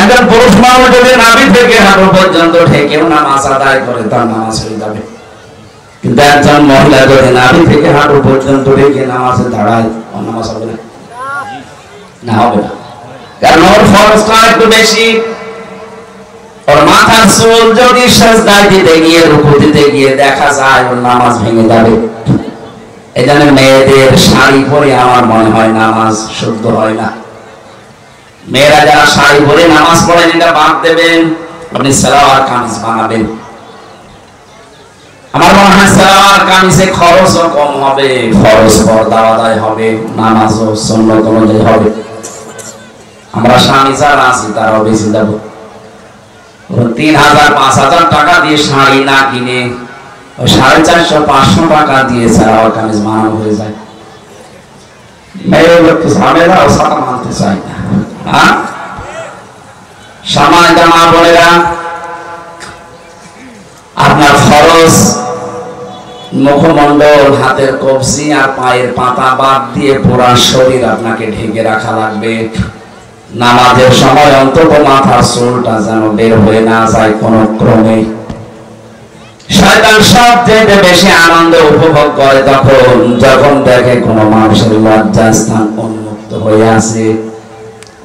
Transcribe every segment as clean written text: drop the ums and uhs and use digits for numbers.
একজন পুরুষ মানুষ যদি নাভি থেকে হাঁটু পর্যন্ত ঠেকেও নামাজ আদায় করে তার নামাজ হয়ে যাবে, কিন্তু একজন মহিলা যদি নাভি থেকে হাঁটু পর্যন্ত ঠেকে নামাজে দাঁড়ায় ওর নামাজ হবে না, না হবে না। কারণ ওর ফরজটা একটু বেশি। ওর মাথার চুল যদি সিজদায় দিতে গিয়ে রুকু দিতে গিয়ে দেখা যায় ওর নামাজ ভেঙে যাবে। এই জন্য মেয়েদের শাড়ি পরে আমার মনে হয় নামাজ শুদ্ধ হয় না। মেয়েরা যারা শাড়ি পরে নামাজ পড়েন এটা বাদ দেবেন, আপনি সালোয়ার কামিজ বানাবেন। আমার মনে হয় সালোয়ার কামিজে খরচও কম হবে, ফরজ পর্দা আদায় হবে, নামাজও সুন্নত অনুযায়ী হবে। আমরা স্বামী যারা আছি তারাও বেশি দেবো। 3000 5000 টাকা দিয়ে শাড়ি না কিনে 450 500 টাকা দিয়ে সালোয়ার কামিজ বানানো হয়ে যায়। মেয়ের লোক ঝামেলা ও সাথে মানতে চাই না। সময় জামা বোনেরা, আপনার ফরজ মুখমণ্ডল, হাতের কবজি আর পায়ের পাতা বাদ দিয়ে পুরা শরীর আপনাকে ঢেকে রাখা লাগবে। নামাজের সময় অন্তত মাথার চুলটা যেন বের হয়ে না যায় কোনো ক্রমে। শয়তান সবচেয়ে বেশি আনন্দ উপভোগ করে তখন যখন দেখে কোনো মানুষের লজ্জাস্থান উন্মুক্ত হয়ে আছে।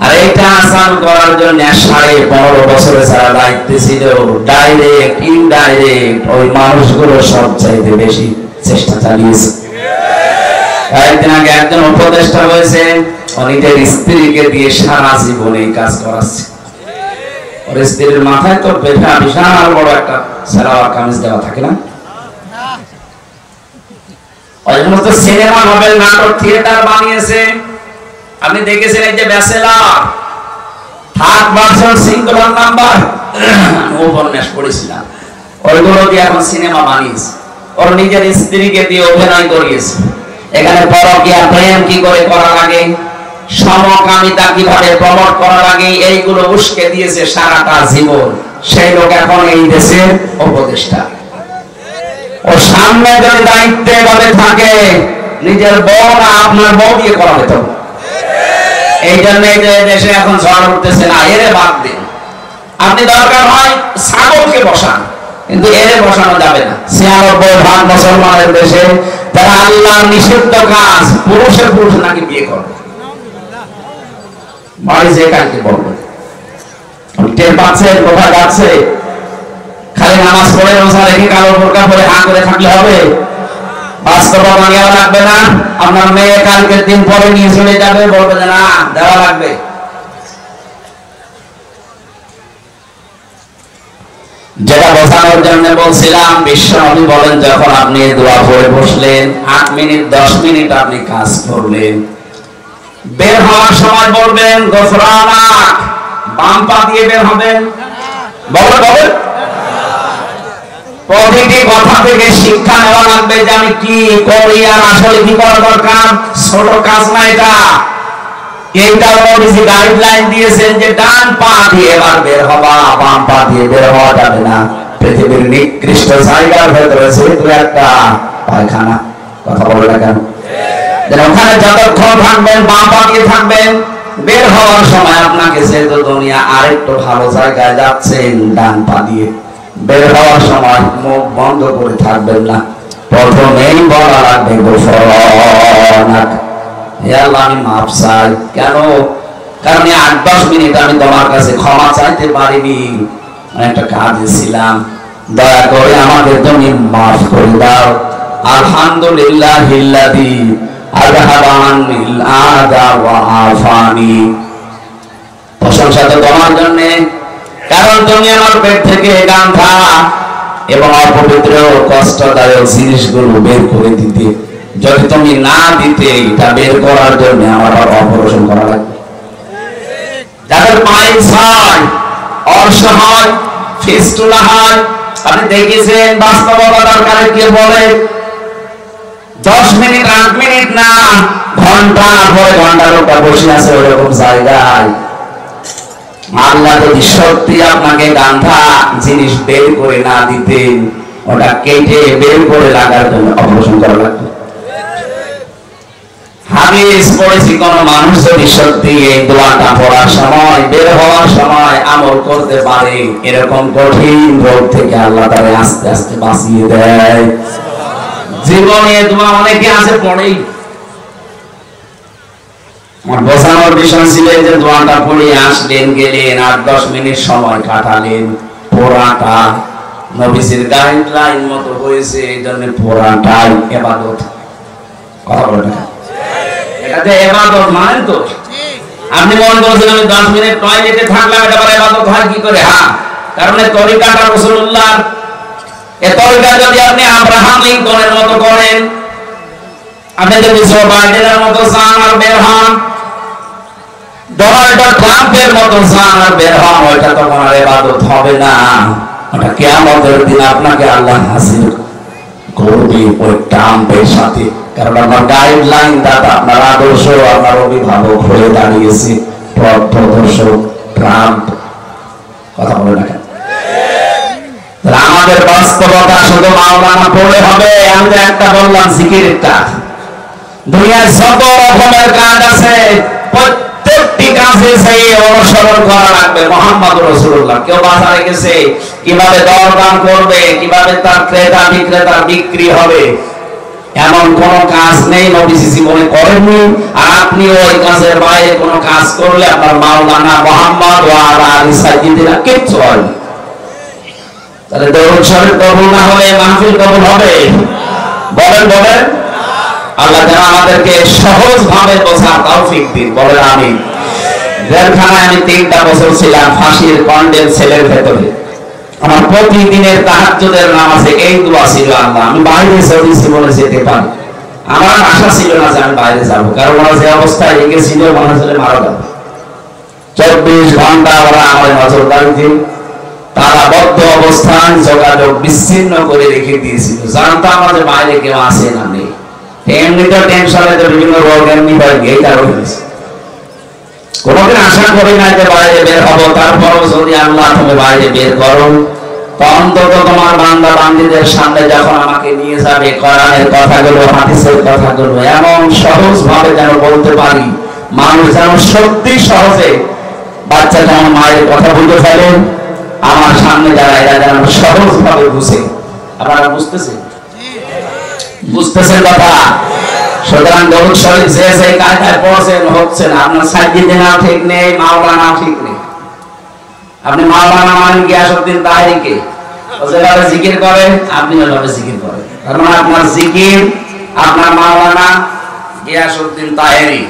আর এটা আসান করার জন্য 15.5 বছরে যারা দায়িত্বে ছিল, ডাইরেক্ট ইনডাইরেক্ট ওই মানুষগুলো সবচাইতে বেশি চেষ্টা চালিয়েছে। কয়েকদিন আগে একজন উপদেষ্টা হয়েছে, নিজের স্ত্রীকে দিয়ে সারা জীবনে এই কাজ করাচ্ছে। ওর স্ত্রীর মাথায় তো বিশাল বড় একটা সালোয়ার কামিজ দেওয়া থাকে না? ওই সমস্ত সিনেমা নোবেল নাটক থিয়েটার বানিয়েছে। আপনি দেখেছেন এই যে bachelor, 3rd version singular number উপন্যাস পড়েছিলাম, ওইগুলো দিয়ে এখন সিনেমা বানিয়েছে। ওর নিজের স্ত্রীকে দিয়ে অভিনয় করিয়েছে। এখানে পরকীয়া প্রেম কি করে করা লাগে, সমকামিতা কিভাবে প্রমোট করা লাগে, এইগুলো উস্কে দিয়েছে সারাটা জীবন। সেই লোক এখন এই দেশের উপদেষ্টা। ওর সামনে যদি দায়িত্বে ভাবে থাকে, নিজের বউ না আপনার বউ দিয়ে করা হতো। এই জন্য দেশে এখন ঝড় উঠতেছে না, এরে বাদ দিন। আপনি দরকার হয় ছাগলকে বসান, কিন্তু এরে বসানো যাবে না। 96 মুসলমানের দেশে তারা আল্লাহর নিষিদ্ধ কাজ পুরুষের পুরুষ নাকি বিয়ে করবে। বাড়ি যে কালকে বলবে টের পাচ্ছেন কোথা যাচ্ছে। খালি নামাজ পড়ে রোজা রেখে কালো বোরকা পরে হাঁ করে থাকলে হবে? বাস্তব মানিয়াও লাগবে না। আপনার মেয়ে কালকের দিন পরে নিয়ে চলে যাবে, বলবে যে না দেওয়া লাগবে। যেটা বোঝানোর জন্য বলছিলাম, বিশ্বনবী বলেন যখন আপনি দোয়া পড়ে বসলেন 8 মিনিট 10 মিনিট আপনি কাজ করলেন, বের হওয়ার সময় বলবেন গফরানাক, বাম পা দিয়ে বের হবেন। বলেন প্রতিটি কথা থেকে শিক্ষা নেওয়া লাগবে যে আমি কি করি আর আসলে কি করা দরকার। ছোট কাজ না এটা। এইটাও নবীজি গাইডলাইন দিয়েছেন যে ডান পা দিয়ে এবার বের হবা, বাম পা দিয়ে বের হওয়া যাবে না। পৃথিবীর নিকৃষ্ট জায়গার ভেতরে যেহেতু একটা পায়খানা, কথা বলে না কেন? ওখানে যতক্ষণ থাকবেন বাম পা দিয়ে থাকবেন, বের হওয়ার সময় আপনাকে যেহেতু দুনিয়া আরেকটু ভালো জায়গায় যাচ্ছেন, ডান পা দিয়ে বের হওয়ার সময় মুখ বন্ধ করে থাকবেন না। প্রথমেই বলা লাগবে গফরানাক, হে আল্লাহ আমি মাফ চাই। কেন? কারণ 8-10 মিনিট আমি তোমার কাছে ক্ষমা চাইতে পারিনি, একটা কাজে ছিলাম, দয়া করে আমাকে তুমি মাফ করে দাও। আলহামদুলিল্লাহিল্লাযী আযহাবা আন্নিল আযা ওয়া আফানি, প্রশংসা তো তোমার জন্য, কারণ তুমি আমার পেট থেকে গান্ধা এবং অপবিত্র কষ্টদায়ক জিনিসগুলো বের করে দিতে। যদি তুমি না দিতে, এটা বের করার জন্য আমার অপারেশন করা লাগবে। যাদের পাইলস হয়, অর্শ হয়, ফিস্টুলা হয়, আপনি দেখেছেন বাস্তবতা দরকারে কে বলে 10 মিনিট 8 মিনিট না, ঘন্টা পরে ঘন্টার উপর বসে আছে ওরকম জায়গায়। আল্লাহ যদি সত্যি আপনাকে গান্ধা জিনিস বের করে না দিতেন, ওটা কেটে বের করে লাগার জন্য অপারেশন করা লাগবে। হাদিস পড়েছি, কোন মানুষ যদি সত্যি এই দোয়াটা পড়ার সময়, বের হওয়ার সময় আমল করতে পারে, এরকম কঠিন রোগ থেকে আল্লাহ তারে আস্তে আস্তে বাঁচিয়ে দেয়। জীবনে দোয়া অনেকে আছে পড়েই, আমার বোঝানোর বিষয় ছিল যে দোয়াটা পড়ে আসলেন, গেলেন, 8-10 মিনিট সময় কাটালেন, পড়াটা নবীজির গাইডলাইন মতো হয়েছে, এই জন্য পড়াটাই ইবাদত। কথা বলেন না, এটা যে ইবাদত মানে তো আপনি মনে করছেন আমি 10 মিনিট টয়লেটে থাকলাম, এটা বলে ইবাদত হয় কি করে? হ্যাঁ, কারণ এই তরিকাটা রাসূলুল্লাহ, এই তরিকা যদি আপনি আব্রাহাম লিঙ্কনের মতো করেন, আপনি যদি জো বাইডেনের মতো যান আর বের হন, ডোনাল্ড ট্রাম্পের মতো যান আর বের হন, ওইটা তো কোনো ইবাদত হবে না। ওটা কিয়ামতের দিন আপনাকে আল্লাহ হাসিল করবে ওই ট্রাম্পের সাথে, কারণ আপনার গাইডলাইন দাতা, আপনার আদর্শ, আপনার অভিভাবক হয়ে দাঁড়িয়েছে পথ প্রদর্শক ট্রাম্প। কথা বলে না কেন? আমাদের বাস্তবতা শুধু মাওলানা পড়লে হবে? আমি তো একটা বললাম জিকিরটা, দুনিয়ায় যত রকমের কাজ আছে প্রত্যেকটি কাজে সেই অনুসরণ করা লাগবে মুহাম্মদুর রাসূলুল্লাহ। কেউ বাজারে গেছে, কিভাবে দরদাম করবে, কিভাবে তার ক্রেতা বিক্রেতা বিক্রি হবে, এমন কোন কাজ নেই নবীজি জীবনে করেননি। আর আপনি ওই কাজের বাইরে কোন কাজ করলে আপনার মাওলানা মুহাম্মদ ওয়া আলী সাইয়্যিদিনা কিচ্ছু হয়। তাহলে দরুদ শরীফ কবুল না হলে মাহফিল কবুল হবে? বলেন বলেন। আল্লাহ যেন আমাদেরকে সহজ ভাবে বোঝার তৌফিক দিন, বলেন আমিন। জেলখানায় আমি 3টা বছর ছিলাম, ফাঁসির কন্ডেম সেলের ভেতরে। আমার প্রতিদিনের তাহাজ্জুদের নামাজে এই দোয়া ছিল, আল্লাহ আমি বাইরে সৌদি জীবনে যেতে পারি। আমার আশা ছিল না যে আমি বাইরে যাব, কারণ ওরা যে অবস্থায় রেখেছিল মনে হচ্ছিল মারা যাবে। 24 ঘন্টা ওরা আমার নজরদারিতে, তারা বদ্ধ অবস্থায় যোগাযোগ বিচ্ছিন্ন করে রেখে দিয়েছিল। জানতাম না যে বাইরে কেউ আসে না নেই। এমনিতে টেনশনে তো বিভিন্ন রোগ এমনি হয়, এই কারণে হয়েছে। কোনদিন আশা করি না যে বাইরে বের হবো, তারপরও যদি আল্লাহ তুমি বাইরে বের করো, অন্তত তোমার বান্দা বান্দীদের সামনে যখন আমাকে নিয়ে যাবে, কোরআনের কথাগুলো, হাদিসের কথাগুলো এমন সহজ ভাবে যেন বলতে পারি, মানুষ যেন সত্যি সহজে, বাচ্চা যেমন মায়ের কথা বলতে ফেলে, আমার সামনে যারা এরা যেন সহজ ভাবে বুঝে। আপনারা বুঝতেছেন? বুঝতেছেন কথা? সুতরাং দরুদ শরীফ যে যে কায়দায় পড়ছেন হচ্ছে না, আপনার সাইয়্যিদিনা ঠিক নেই, মাওলানা ঠিক নেই। আপনি মাওলানা মানে গিয়াসউদ্দিন তাহেরিকে যেভাবে জিকির করেন, আপনি ওইভাবে জিকির করেন। তার মানে আপনার জিকির, আপনার মাওলানা গিয়াসউদ্দিন তাহেরি,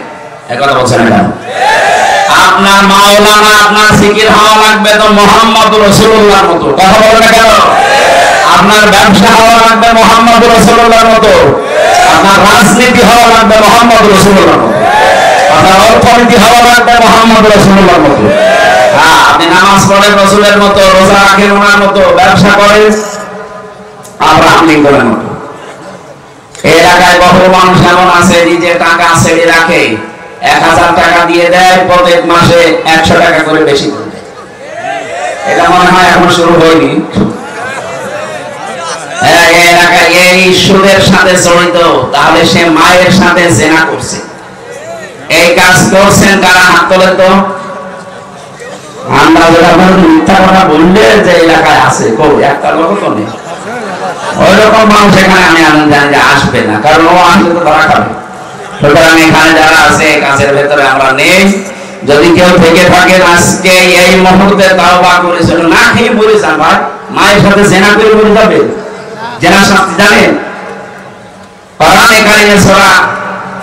এই কথা বলছেন না কেন? আপনার মাওলানা, আপনার জিকির হওয়া লাগবে তো মুহাম্মদুর রাসূলুল্লাহর মতো। কথা বলেন না কেন? আপনার ব্যবসা হওয়া লাগবে মুহাম্মদুর রাসূলুল্লাহর মতো, আপনার রাজনীতি হওয়া লাগবে মুহাম্মদুর রাসূলুল্লাহর মতো, আপনার অর্থনীতি হওয়া লাগবে মুহাম্মদুর রাসূলুল্লাহর মতো। আপনি নামাজ পড়েন রাসূলের মতো, রোজা রাখেন ওনার মতো, ব্যবসা করেন আব্রাহাম লিঙ্কনের মতো। এই এলাকায় বহু মানুষ এমন আছে নিজের টাকা ছেড়ে রাখে, 1000 টাকা দিয়ে দেয়, প্রত্যেক মাসে 100 টাকা করে বেশি করে দেয়। এটা মনে হয় এখন শুরু হয়নি। এলাকায় এই সুদের সাথে জড়িত, তাহলে সে মায়ের সাথে জেনা করছে। এই কাজ করছেন কারা? হাত তোলেন তো। আমরা যখন মিথ্যা কথা বললে যে এলাকায় আছে, একটা লোক তো নেই। ওই রকম মানুষ এখানে আমি জানি যে আসবে না, কারণ ও আসলে তো ধরা খাবে। সুতরাং এখানে যারা আছে কাছের ভেতরে আমরা নেই। যদি কেউ থেকে থাকে আজকে এই মুহূর্তে তাওবা করেছিল, না খেয়ে বলে যান ভাই, মায়ের সাথে জেনা করে বলে যাবে, জেনার শাস্তি জানেন? কোরআনে কারিমে সূরা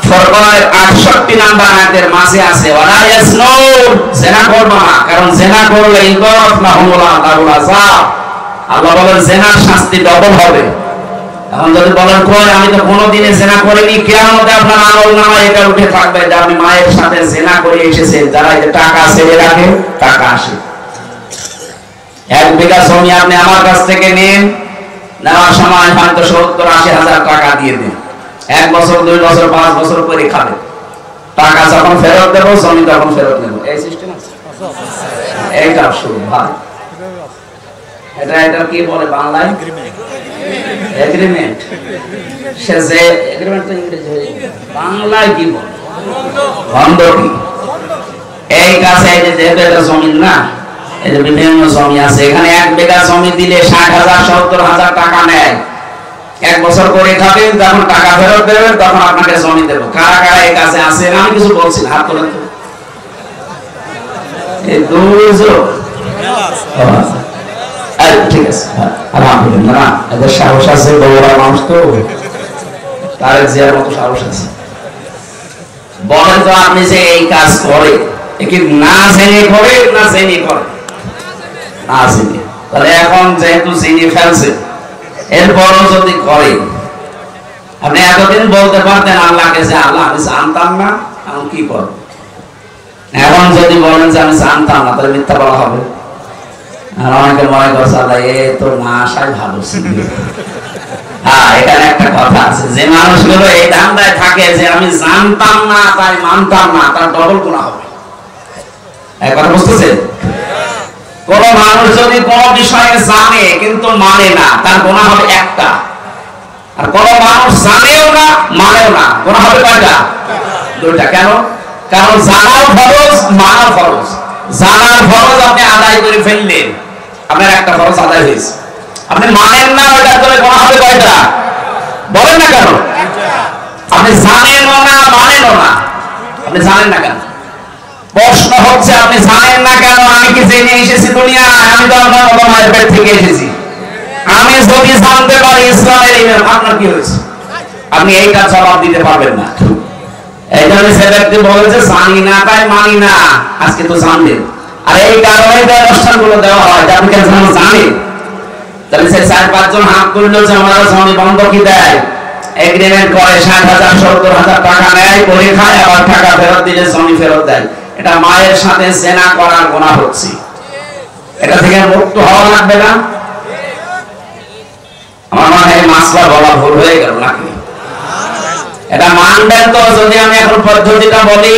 ফুরকানের 68 নম্বর আয়াতের মাঝে আছে ওয়ালা ইয়াসনুন, জেনা করবে না, কারণ জেনা করলে ইদাফ লাহুল আযাব। আল্লাহ বলেন জেনার শাস্তি ডবল হবে। এখন যদি বলেন কই আমি তো কোনোদিনই জেনা করিনি, কিয়ামতে আপনার আমলনামায় এটা উঠে থাকবে যে আপনি মায়ের সাথে জেনা করে এসেছেন। যারা এই টাকা ছেড়ে রাখে, টাকা আসে। 1 বিঘা জমি আপনি আমার কাছ থেকে নিন, নেওয়ার সময় হয়তো 70-80 হাজার টাকা দিয়ে দিন। 1 বছর 2 বছর 5 বছর পরে খাবে। টাকা যখন ফেরত দেবো, জমি তখন ফেরত নেব, এই সিস্টেম আছে। এইটা শুরু ভাই, এটা কি বলে বাংলায়? এগ্রিমেন্ট। সে যে এগ্রিমেন্ট তো ইংরেজি, বাংলায় কি বলে? বন্ধকি। এই কাছে এই যে যেহেতু এটা জমিন না, এই যে বিভিন্ন জমি আছে, এখানে 1 বিঘা জমি দিলে 60,000 70,000 টাকা নেয়। 1 বছর করে খাবেন, যখন টাকা ফেরত দেবেন তখন আপনাকে জমি দেবো। কারা কারা এই কাছে আছে? আমি কিছু বলছি না, হাত তোলেন তো। এই দুইজন ঠিক আছে, আলহামদুলিল্লাহ। না এদের সাহস আছে, বড়রা মানুষ তো, তার জিয়ার মতো সাহস আছে। বলেন তো আপনি যে এই কাজ করে, কি না জেনে করে না জেনে করে? না জেনে। তাহলে এখন যেহেতু জেনে ফেলছে, এরপরও যদি করে, আপনি এতদিন বলতে পারতেন আল্লাহকে যে আল্লাহ আমি জানতাম না, আমি কি করব? এখন যদি বলেন যে আমি জানতাম না, তাহলে মিথ্যা বলা হবে। আর অনেকে মনে করছে আল্লাহ এ তো না আসাই ভালো ছিল। হ্যাঁ, এখানে একটা কথা আছে, যে মানুষগুলো এই ধান্দায় থাকে যে আমি জানতাম না তাই মানতাম না, তার ডবল গুনাহ হবে। এই কথা বুঝতেছেন? কোন মানুষ যদি কোন বিষয়ে জানে কিন্তু মানে না, তার গুনাহ হবে একটা। আর কোন মানুষ জানেও না মানেও না, গুনাহ হবে কয়টা? দুইটা। কেন? কারণ জানাও ফরজ, মানাও ফরজ। জানার ফরজ আপনি আদায় করে ফেললেন, আপনার একটা ফরজ আদায় হয়েছে। আপনি মানেন না, ওইটার জন্য গুনাহ হবে কয়টা? বলেন না কেন? আপনি জানেনও না মানেনও না, আপনি জানেন না কেন? প্রশ্ন হচ্ছে আপনি জানেন না কেন? আমি কি জেনে এসেছি দুনিয়ায়? আমি তো আপনার বাবা মায়ের পেট থেকে এসেছি। আমি যদি জানতে পারি ইসলামের ইমাম, আপনার কি হয়েছে? আপনি এইটা জবাব দিতে পারবেন না। এই জন্য সে ব্যক্তি বলেছে জানি না তাই মানি না, আজকে তো জানলেন। আর এই কারণে অনুষ্ঠানগুলো দেওয়া হয় যে আপনি কেন জানেন। তাহলে সে 4-5 জন হাত তুললো যে আমরা জমি বন্ধকি দেয়, এগ্রিমেন্ট করে 60,000 70,000 টাকা নেয়, করে খায়, আবার টাকা ফেরত দিলে জমি ফেরত দেয়। এটা মায়ের সাথে জেনা করার গুনাহ হচ্ছে। এটা থেকে মুক্ত হওয়া লাগবে না? আমার মনে হয় মাসলা বলা ভুল হয়ে গেল নাকি? এটা মানবেন তো যদি আমি এখন পদ্ধতিটা বলি?